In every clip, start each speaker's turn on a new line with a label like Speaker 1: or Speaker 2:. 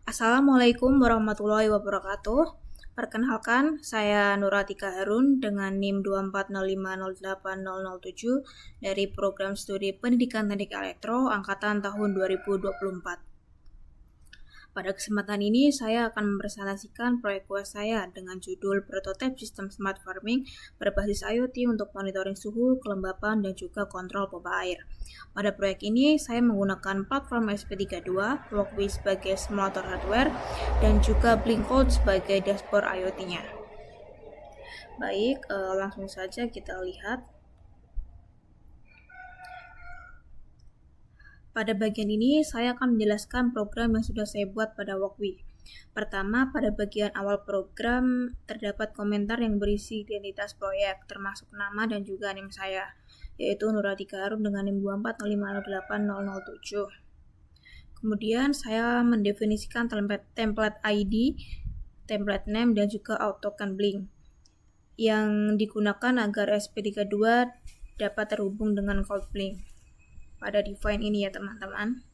Speaker 1: Assalamualaikum warahmatullahi wabarakatuh. Perkenalkan, saya Nuratika Harun dengan NIM 240508007 dari Program Studi Pendidikan Teknik Elektro Angkatan tahun 2024. Pada kesempatan ini, saya akan mempresentasikan proyek kuas saya dengan judul Prototipe Sistem Smart Farming berbasis IoT untuk monitoring suhu, kelembapan, dan juga kontrol pompa air. Pada proyek ini, saya menggunakan platform SP32, Walkway sebagai simulator hardware, dan juga Blinkcode sebagai dashboard IoT-nya. Baik, langsung saja kita lihat. Pada bagian ini, saya akan menjelaskan program yang sudah saya buat pada Walkway. Pertama, pada bagian awal program, terdapat komentar yang berisi identitas proyek, termasuk nama dan juga NIM saya, yaitu Nuratika Harun dengan NIM 240508007. Kemudian, saya mendefinisikan template ID, template name, dan juga AutoCAN Blink yang digunakan agar SP32 dapat terhubung dengan CloudBlink pada define ini ya teman-teman.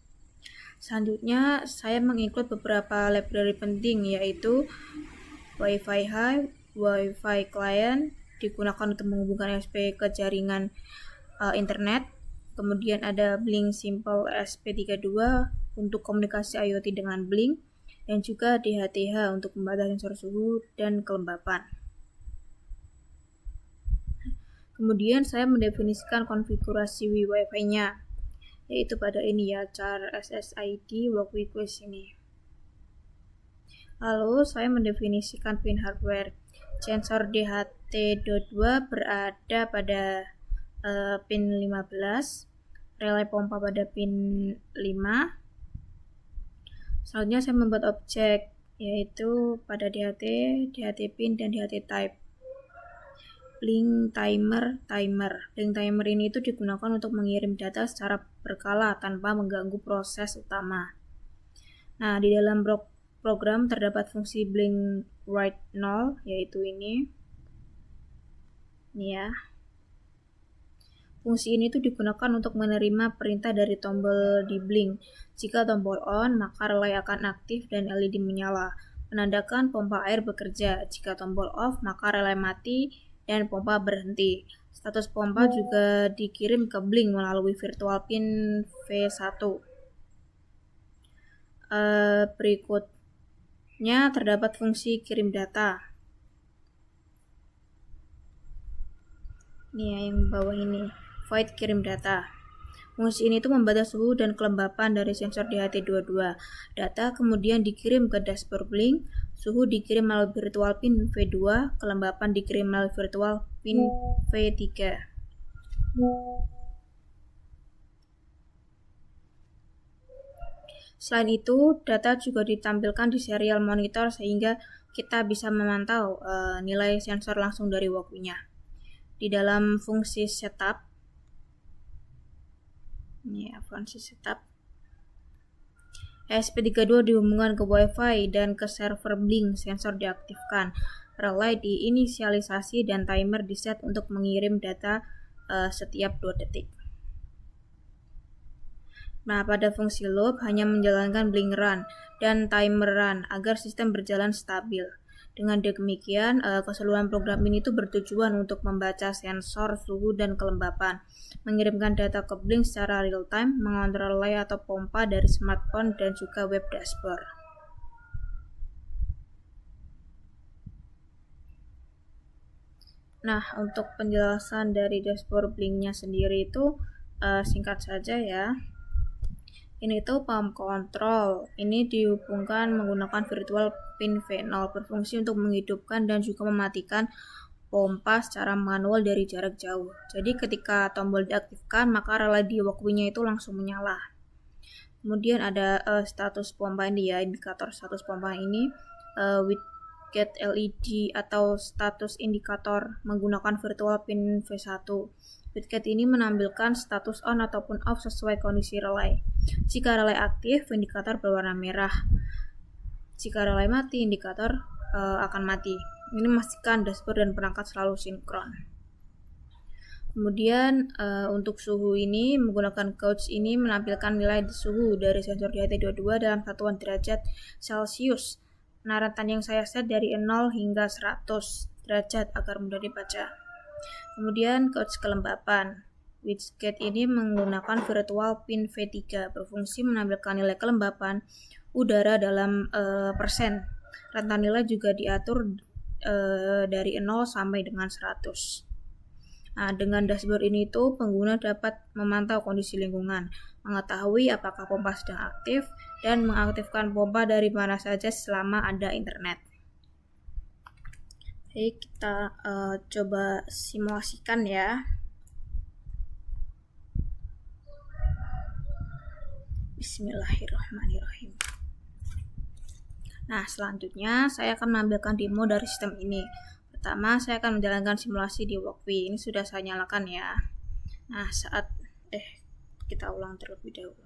Speaker 1: Selanjutnya saya menginclude beberapa library penting, yaitu Wi-Fi High, Wi-Fi Client digunakan untuk menghubungkan SP ke jaringan internet. Kemudian ada Blink Simple SP32 untuk komunikasi IoT dengan Blink, dan juga DHTH untuk membatasi sensor suhu dan kelembapan. Kemudian saya mendefinisikan konfigurasi Wi-Fi-nya, yaitu pada ini ya, char SSID Walkway Quest ini. Lalu saya mendefinisikan pin hardware. Sensor DHT22 berada pada pin 15, relay pompa pada pin 5. Selanjutnya saya membuat objek, yaitu pada DHT, DHT pin, dan DHT type. Blink timer. Blink timer ini itu digunakan untuk mengirim data secara berkala tanpa mengganggu proses utama. Nah, di dalam program terdapat fungsi blink write 0, yaitu ini ya. Fungsi ini tuh digunakan untuk menerima perintah dari tombol di blink. Jika tombol on, maka relay akan aktif dan LED menyala, menandakan pompa air bekerja. Jika tombol off, maka relay mati dan pompa berhenti. Status pompa juga dikirim ke Blink melalui virtual pin V1. Berikutnya terdapat fungsi kirim data. Ini ya, yang bawah ini, void kirim data. Fungsi ini tuh membaca suhu dan kelembapan dari sensor DHT22. Data kemudian dikirim ke dashboard Blink, suhu dikirim melalui virtual pin V2, kelembapan dikirim melalui virtual pin V3. Selain itu, data juga ditampilkan di serial monitor sehingga kita bisa memantau nilai sensor langsung dari Walkway-nya. Di dalam fungsi setup, ini ya, fungsi setup, SP32 dihubungkan ke Wi-Fi dan ke server Blink, sensor diaktifkan, relay diinisialisasi, dan timer diset untuk mengirim data setiap 2 detik. Nah, pada fungsi loop hanya menjalankan blink run dan timer run agar sistem berjalan stabil. Dengan demikian, keseluruhan program ini tuh bertujuan untuk membaca sensor, suhu, dan kelembapan, mengirimkan data ke Blink secara real time, mengontrol relay atau pompa dari smartphone, dan juga web dashboard. Nah, untuk penjelasan dari dashboard Blink-nya sendiri itu singkat saja ya. Ini tuh pump control. Ini dihubungkan menggunakan virtual pin V0, berfungsi untuk menghidupkan dan juga mematikan pompa secara manual dari jarak jauh. Jadi ketika tombol diaktifkan, maka relay di Walkway-nya itu langsung menyala. Kemudian ada status pompa ini ya, indikator status pompa ini widget LED atau status indikator menggunakan virtual pin V1. Widget ini menampilkan status on ataupun off sesuai kondisi relay. Jika relay aktif, indikator berwarna merah. Jika relay mati, indikator akan mati. Ini memastikan dashboard dan perangkat selalu sinkron. Kemudian untuk suhu ini menggunakan gauge ini menampilkan nilai suhu dari sensor DHT22 dalam satuan derajat Celcius. Penaratan yang saya set dari 0 hingga 100 derajat agar mudah dibaca. Kemudian gauge kelembapan. Widget ini menggunakan virtual pin V3 berfungsi menampilkan nilai kelembapan udara dalam persen. Rentang nilai juga diatur dari 0 sampai dengan 100. Nah, dengan dashboard ini tuh pengguna dapat memantau kondisi lingkungan, mengetahui apakah pompa sedang aktif, dan mengaktifkan pompa dari mana saja selama ada internet. Oke, kita coba simulasikan ya. Bismillahirrahmanirrahim. Nah, selanjutnya saya akan menampilkan demo dari sistem ini. Pertama, saya akan menjalankan simulasi di Walkwi. Ini sudah saya nyalakan ya. Nah, kita ulang terlebih dahulu.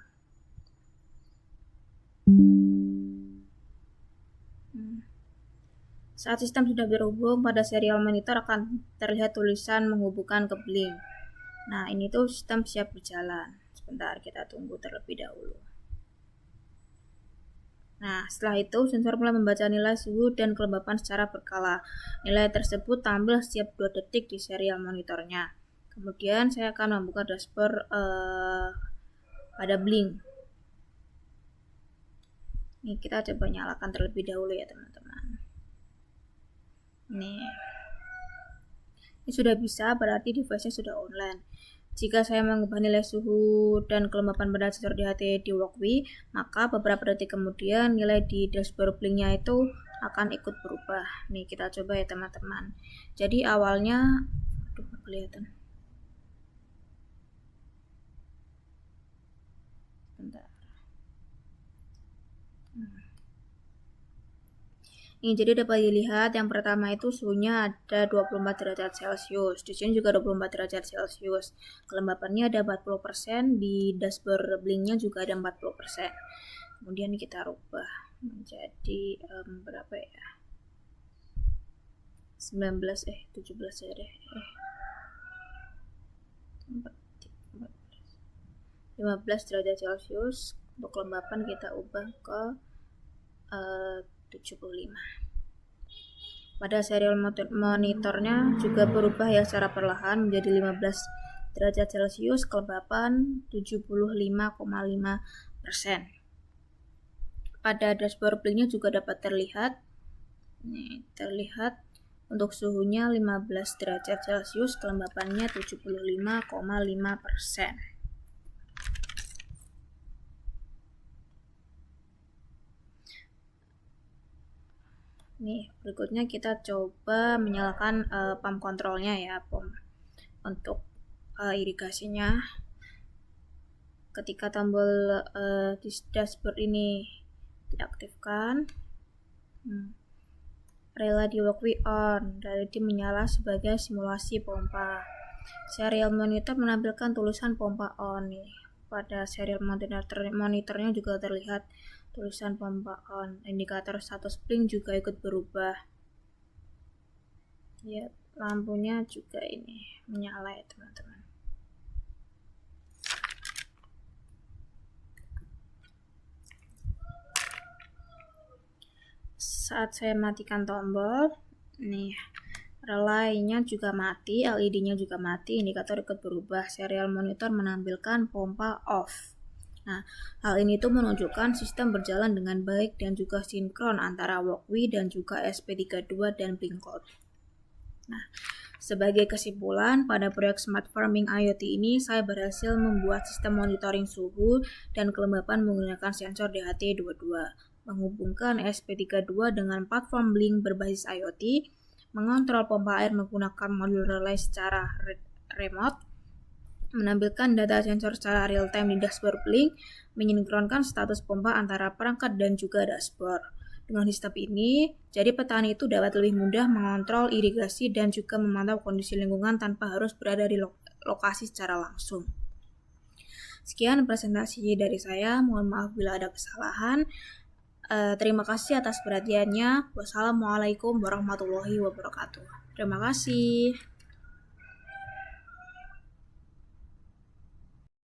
Speaker 1: Saat sistem sudah berhubung, pada serial monitor akan terlihat tulisan menghubungkan ke Blink. Nah, ini tuh sistem siap berjalan. Sebentar, kita tunggu terlebih dahulu. Nah, setelah itu sensor mulai membaca nilai suhu dan kelembapan secara berkala. Nilai tersebut tampil setiap 2 detik di serial monitornya. Kemudian saya akan membuka dashboard pada Blink. Ini kita coba nyalakan terlebih dahulu ya teman-teman. Ini sudah bisa, berarti device-nya sudah online. Jika saya mengubah nilai suhu dan kelembapan pada sensor DHT di Walkwi, maka beberapa detik kemudian nilai di dashboard Blink-nya itu akan ikut berubah. Nih kita coba ya teman-teman. Jadi awalnya, kelihatan. Bentar. Ini jadi dapat dilihat yang pertama itu suhunya ada 24 derajat Celcius. Di sini juga 24 derajat Celcius. Kelembapannya ada 40%, di dashboard Blink-nya juga ada 40%. Kemudian kita rubah menjadi berapa ya? 17 ya deh. 15 derajat Celcius. Untuk kelembapan kita ubah ke 75. Pada serial monitornya juga berubah ya secara perlahan menjadi 15 derajat Celcius, kelembapan 75,5%. Pada dashboard Blink-nya juga dapat terlihat. Nih, terlihat untuk suhunya 15 derajat Celcius, kelembapannya 75,5%. Nih, berikutnya kita coba menyalakan pump kontrolnya ya, untuk irigasinya. Ketika tombol di dashboard ini diaktifkan, relay di Walkwi on, LED menyala sebagai simulasi pompa. Serial monitor menampilkan tulisan pompa on nih. Pada serial monitornya juga terlihat tulisan pompa on. Indikator status Blink juga ikut berubah. Ya, lampunya juga ini menyala ya teman-teman. Saat saya matikan tombol, nih relay-nya juga mati, LED-nya juga mati, indikator ikut berubah. Serial monitor menampilkan pompa off. Nah, hal ini tuh menunjukkan sistem berjalan dengan baik dan juga sinkron antara Walkwi dan juga SP32 dan Blink Cloud. Nah, sebagai kesimpulan, pada proyek Smart Farming IoT ini, saya berhasil membuat sistem monitoring suhu dan kelembapan menggunakan sensor DHT22, menghubungkan SP32 dengan platform Blink berbasis IoT, mengontrol pompa air menggunakan modul relay secara remote, menampilkan data sensor secara real-time di dashboard Blink, menyinkronkan status pompa antara perangkat dan juga dashboard. Dengan sistem ini, jadi petani itu dapat lebih mudah mengontrol irigasi dan juga memantau kondisi lingkungan tanpa harus berada di lokasi secara langsung. Sekian presentasi dari saya, mohon maaf bila ada kesalahan. Terima kasih atas perhatiannya. Wassalamualaikum warahmatullahi wabarakatuh. Terima kasih.